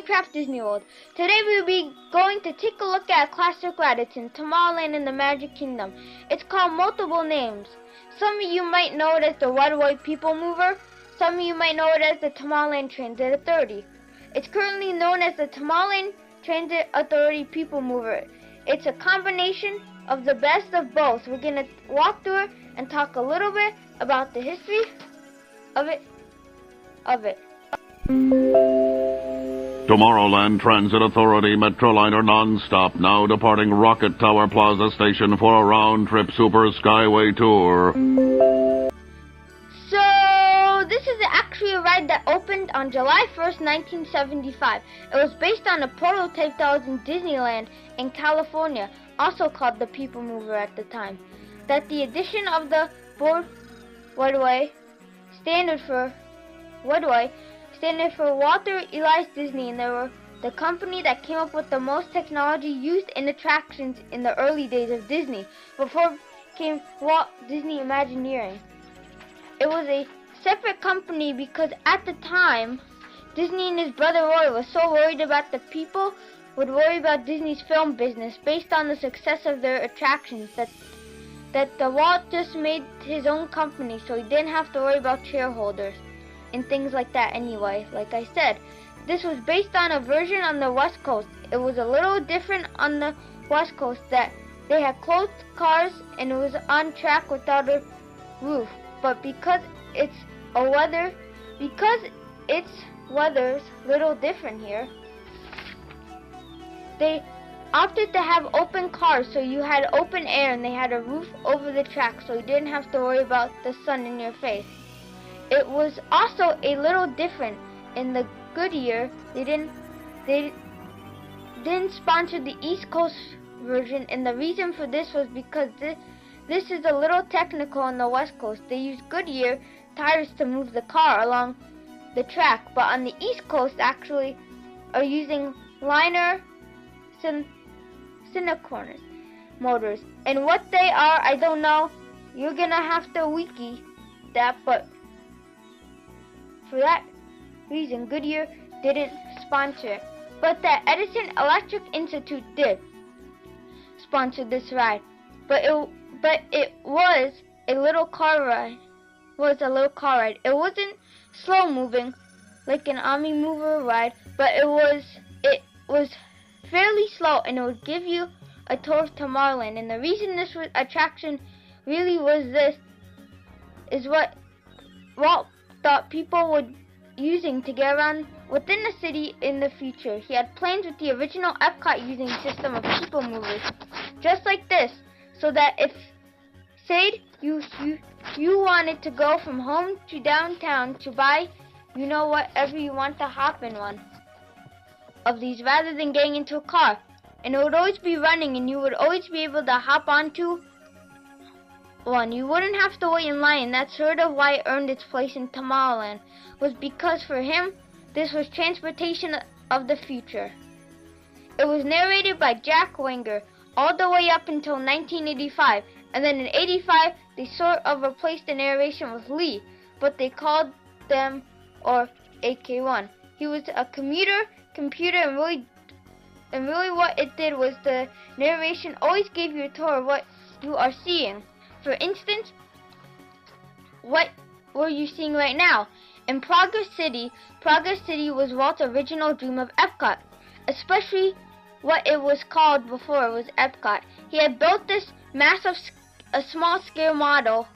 Minecraft Disney World. Today we will be going to take a look at a classic ride. It's in Tomorrowland in the Magic Kingdom. It's called multiple names. Some of you might know it as the Waterway People Mover. Some of you might know it as the Tomorrowland Transit Authority. It's currently known as the Tomorrowland Transit Authority People Mover. It's a combination of the best of both. We're going to walk through it and talk a little bit about the history of it. Tomorrowland Transit Authority Metroliner non-stop, now departing Rocket Tower Plaza Station for a round-trip Super Skyway tour. So, this is actually a ride that opened on July 1st, 1975. It was based on a prototype that was in Disneyland in California, also called the People Mover at the time. That the addition of the Waterway standard for Walter Elias Disney, and they were the company that came up with the most technology used in attractions in the early days of Disney, before it came Walt Disney Imagineering. It was a separate company because at the time, Disney and his brother Roy was so worried about the people would worry about Disney's film business based on the success of their attractions that the Walt just made his own company so he didn't have to worry about shareholders and things like that anyway. Like I said, this was based on a version on the West Coast. It was a little different on the West Coast that they had closed cars and it was on track without a roof. But because it's weather's little different here, they opted to have open cars, so you had open air and they had a roof over the track so you didn't have to worry about the sun in your face. It was also a little different in the Goodyear. They didn't sponsor the East Coast version, and the reason for this was because this is a little technical on the West Coast. They use Goodyear tires to move the car along the track, but on the East Coast actually are using liner Cinecorners motors, and what they are, I don't know. You're gonna have to wiki that, but for that reason, Goodyear didn't sponsor it. But the Edison Electric Institute did sponsor this ride. But it was a little car ride. It wasn't slow moving like an Omni Mover ride, but it was fairly slow, and it would give you a tour of Tomorrowland. And the reason this attraction really was this is what Walt thought people would using to get around within the city in the future. He had plans with the original Epcot using a system of people movers, just like this, so that if, say, you wanted to go from home to downtown to buy, whatever you want to hop in one of these rather than getting into a car, and it would always be running and you would always be able to hop onto one. You wouldn't have to wait in line, and that's sort of why it earned its place in Tomorrowland, was because for him this was transportation of the future. It was narrated by Jack Wenger all the way up until 1985, and then in 85 they sort of replaced the narration with Lee, but they called them or AK1. He was a computer, and really what it did was the narration always gave you a tour of what you are seeing. For instance, what were you seeing right now? In Progress City was Walt's original dream of Epcot, especially what it was called before it was Epcot. He had built this massive, small-scale model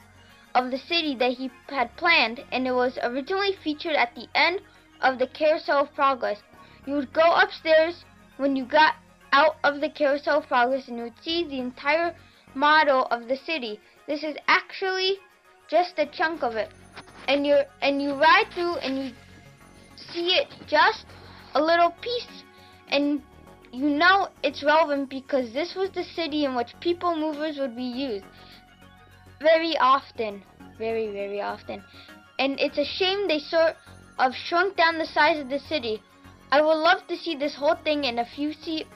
of the city that he had planned, and it was originally featured at the end of the Carousel of Progress. You would go upstairs when you got out of the Carousel of Progress, and you would see the entire model of the city. This is actually just a chunk of it, and you ride through and you see it just a little piece, and it's relevant because this was the city in which people movers would be used very often, very often, and it's a shame they sort of shrunk down the size of the city. I would love to see this whole thing, and if you see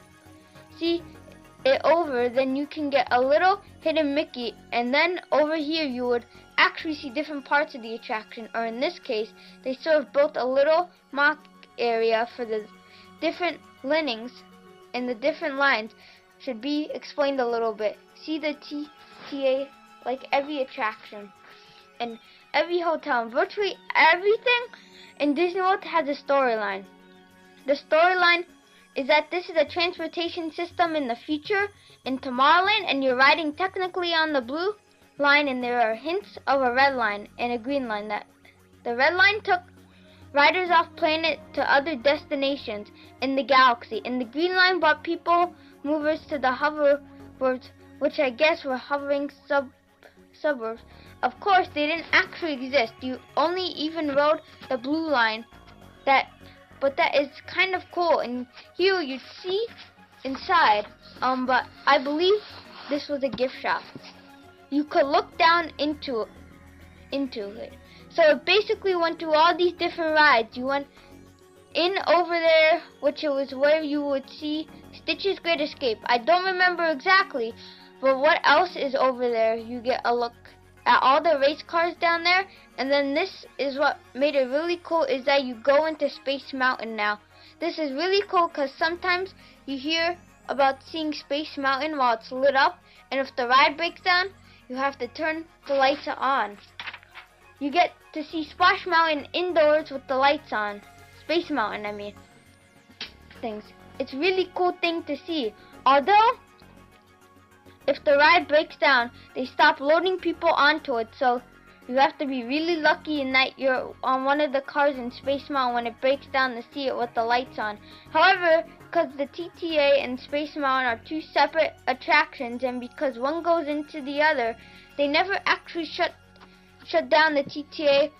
it over, then you can get a little hidden Mickey, and then over here you would actually see different parts of the attraction, or in this case, they sort of built a little mock area for the different linings and the different lines should be explained a little bit. See the TTA like every attraction and every hotel and virtually everything in Disney World has a storyline. The storyline is that this is a transportation system in the future in Tomorrowland, and you're riding technically on the blue line, and there are hints of a red line and a green line. That the red line took riders off planet to other destinations in the galaxy, and the green line brought people movers to the hoverboards, which I guess were hovering suburbs. Of course, they didn't actually exist. You only even rode the blue line. But that is kind of cool. And here you see inside. But I believe this was a gift shop. You could look down into it. So it basically went through all these different rides. You went in over there, which it was where you would see Stitch's Great Escape. I don't remember exactly, but what else is over there? You get a look at all the race cars down there, and then this is what made it really cool, is that you go into Space Mountain now. This is really cool because sometimes you hear about seeing Space Mountain while it's lit up, and if the ride breaks down, you have to turn the lights on. You get to see Splash Mountain indoors with the lights on. Space Mountain, I mean. Things. It's a really cool thing to see. Although, if the ride breaks down, they stop loading people onto it, so you have to be really lucky in that you're on one of the cars in Space Mountain when it breaks down to see it with the lights on. However, because the TTA and Space Mountain are two separate attractions, and because one goes into the other, they never actually shut down the TTA.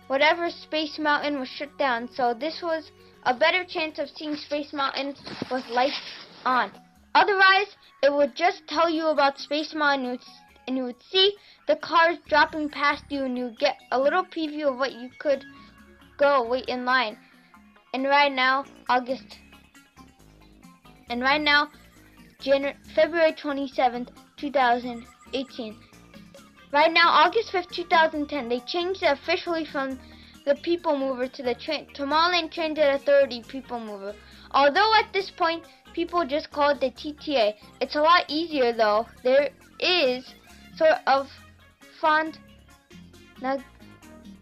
Whatever Space Mountain was shut down, so this was a better chance of seeing Space Mountain with lights on. Otherwise, it would just tell you about Space Mountain, and you would see the cars dropping past you, and you would get a little preview of what you could go wait in line. And right now, February 27th, 2018. Right now, August 5th, 2010, they changed it officially from the People Mover to the Tomorrowland Transit Authority People Mover. Although at this point, people just call it the TTA. It's a lot easier though. There is sort of fond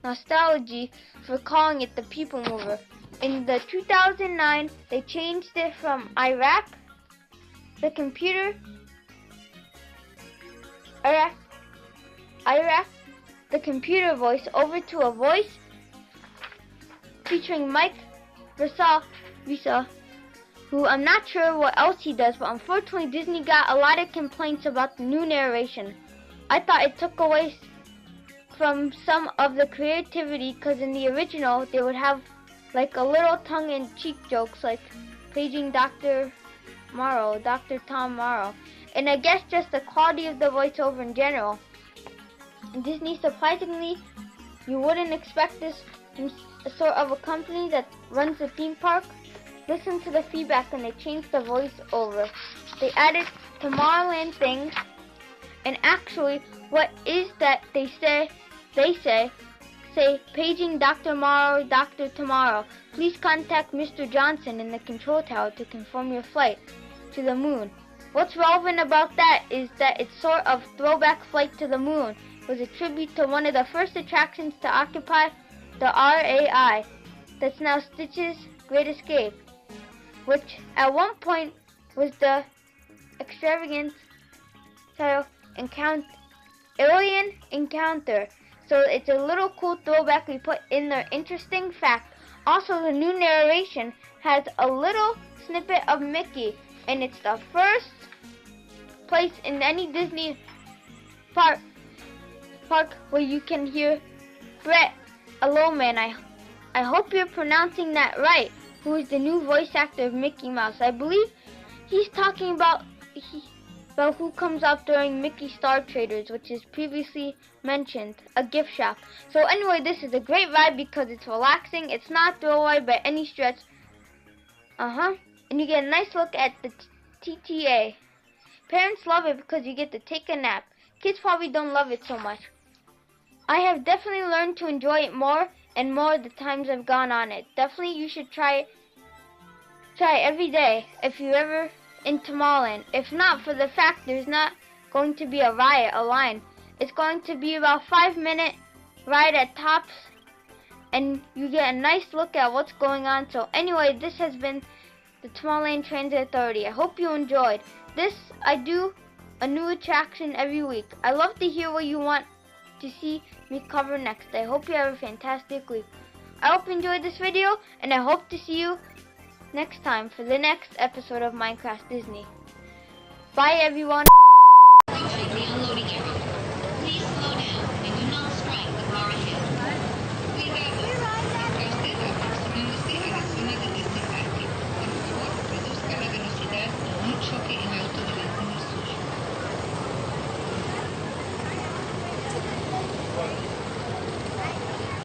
nostalgia for calling it the People Mover. In the 2009, they changed it from Iraq, the computer voice, over to a voice featuring Mike Visa, who I'm not sure what else he does, but unfortunately Disney got a lot of complaints about the new narration. I thought it took away from some of the creativity, because in the original they would have like a little tongue-in-cheek jokes like paging Dr. Tom Morrow, and I guess just the quality of the voiceover in general. Disney, surprisingly, you wouldn't expect this from a sort of a company that runs a theme park. Listen to the feedback, and they changed the voiceover. They added Tomorrowland things, and actually, what is that they say, paging Dr. Morrow, Dr. Tomorrow. Please contact Mr. Johnson in the control tower to confirm your flight to the moon. What's relevant about that is that it's sort of throwback Flight to the Moon was a tribute to one of the first attractions to occupy the RAI. That's now Stitch's Great Escape, which at one point was the extravagant alien encounter. So it's a little cool throwback we put in there. Interesting fact. Also, the new narration has a little snippet of Mickey, and it's the first place in any Disney park where you can hear Brett Allman. I hope you're pronouncing that right. Who is the new voice actor of Mickey Mouse? I believe he's talking about who comes up during Mickey Star Traders, which is previously mentioned, a gift shop. So anyway, this is a great ride because it's relaxing. It's not throwaway by any stretch. And you get a nice look at the TTA. Parents love it because you get to take a nap. Kids probably don't love it so much. I have definitely learned to enjoy it more and more the times I've gone on it. Definitely you should try try every day if you're ever in Tomorrowland. If not, for the fact there's not going to be a line. It's going to be about 5-minute ride at tops, and you get a nice look at what's going on. So anyway, this has been the Tomorrowland Transit Authority. I hope you enjoyed this. I do a new attraction every week. I love to hear what you want to see me cover next. I hope you have a fantastic week. I hope you enjoyed this video, and I hope to see you next time for the next episode of Minecraft Disney. Bye everyone.